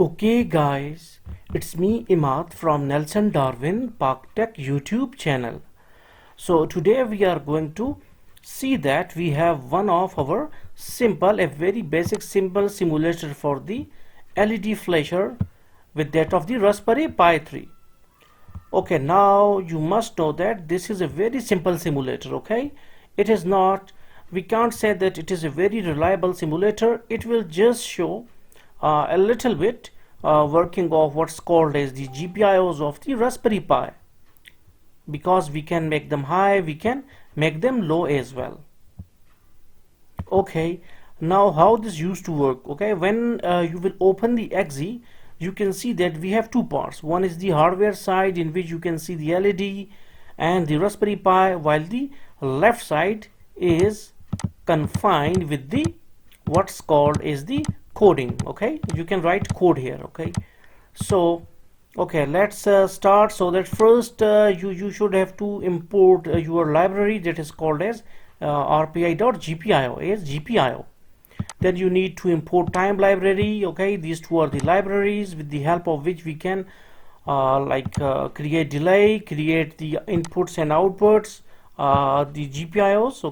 Okay guys, it's me Imad from Nelson Darwin Park Tech YouTube channel. So today we are going to see that we have one of our a very basic simple simulator for the LED flasher with that of the Raspberry Pi 3. Okay, now you must know that this is a very simple simulator, okay? It is not, we can't say that it is a very reliable simulator. It will just show a little bit working of what's called as the GPIOs of the Raspberry Pi, because we can make them high, we can make them low as well. Okay, now how this used to work. Okay, when you will open the exe, you can see that we have two parts. One is the hardware side, in which you can see the LED and the Raspberry Pi, while the left side is confined with the what's called is the coding. Okay, you can write code here. Okay, so okay, let's start. So that first you should have to import your library that is called as rpi.gpio as GPIO. Then you need to import time library. Okay, these two are the libraries with the help of which we can create delay, create the inputs and outputs, the GPIOs.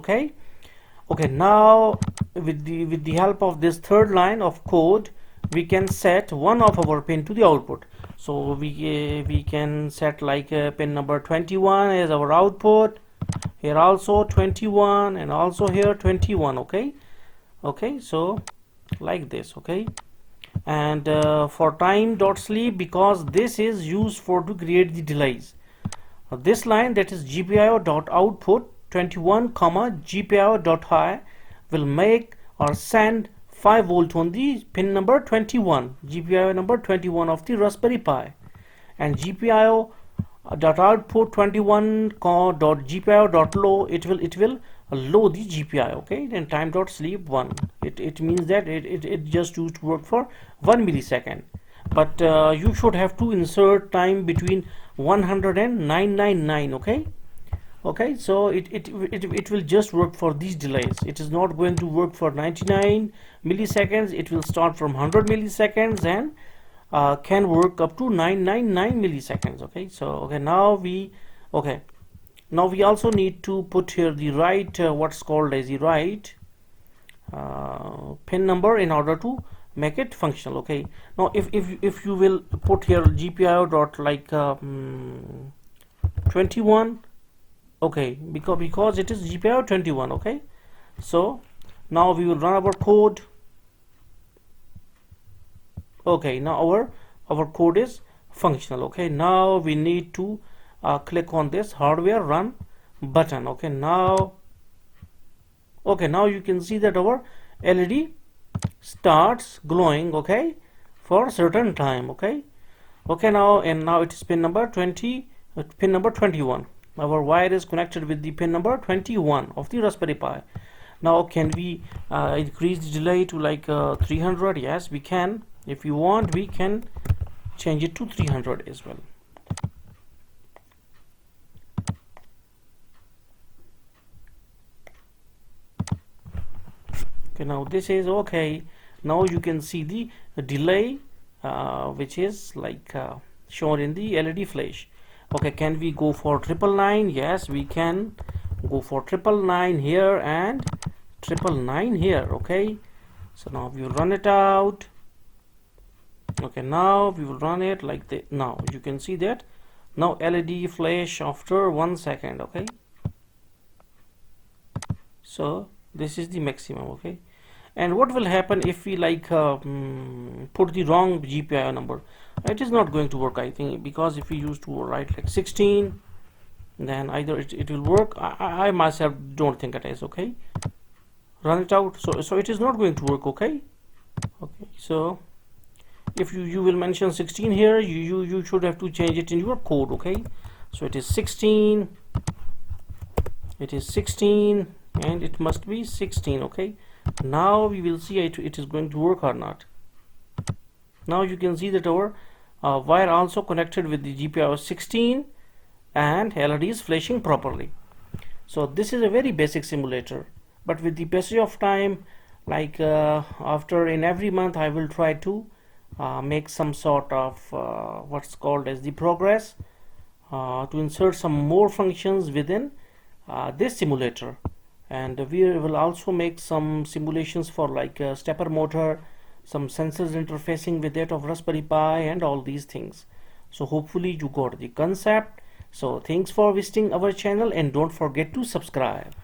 Okay, now with the help of this third line of code, we can set one of our pin to the output. So we can set like pin number 21 as our output, here also 21, and also here 21. Okay, so like this. Okay, and for time.sleep, because this is used for to create the delays, this line, that is GPIO.output 21 comma GPIO.high, will make or send 5 volt on the pin number 21, GPIO number 21 of the Raspberry Pi, and GPIO dot output 21 dot GPIO dot low, it will low the GPIO. Okay, then time dot sleep 1, it means that it just used to work for 1 millisecond, but you should have to insert time between 100 and 999. Okay, so it will just work for these delays. It is not going to work for 99 milliseconds. It will start from 100 milliseconds and can work up to 999 milliseconds. Okay, so now we also need to put here the right what's called as the right pin number in order to make it functional. Okay, now if you will put here GPIO dot 21, okay, because it is GPIO 21. Okay, so now we will run our code. Okay, now our code is functional. Okay, now we need to click on this hardware run button. Okay, now you can see that our LED starts glowing, okay, for a certain time. Okay, now it is pin number 21. Our wire is connected with the pin number 21 of the Raspberry Pi. Now can we increase the delay to like 300? Yes, we can. If you want, we can change it to 300 as well. Okay, now this is okay. Now you can see the delay which is like shown in the LED flash. Okay, can we go for 999? Yes, we can go for 999 here and 999 here. Okay, so now we will run it out. Okay, now we will run it like that. Now you can see that now LED flash after 1 second. Okay, so this is the maximum. Okay, and what will happen if we put the wrong GPIO number? It is not going to work, I think, because if we used to write like 16, then either it will work. I myself don't think it is. Okay, run it out. So it is not going to work. Okay, so if you will mention 16 here, you should have to change it in your code. Okay, so it is 16, and it must be 16. Okay, now we will see it is going to work or not. Now you can see that our wire also connected with the GPIO 16 and LED is flashing properly. So this is a very basic simulator, but with the passage of time, after in every month I will try to make some sort of what's called as the progress to insert some more functions within this simulator. And we will also make some simulations for like a stepper motor, some sensors interfacing with that of Raspberry Pi, and all these things. So hopefully you got the concept. So thanks for visiting our channel, and don't forget to subscribe.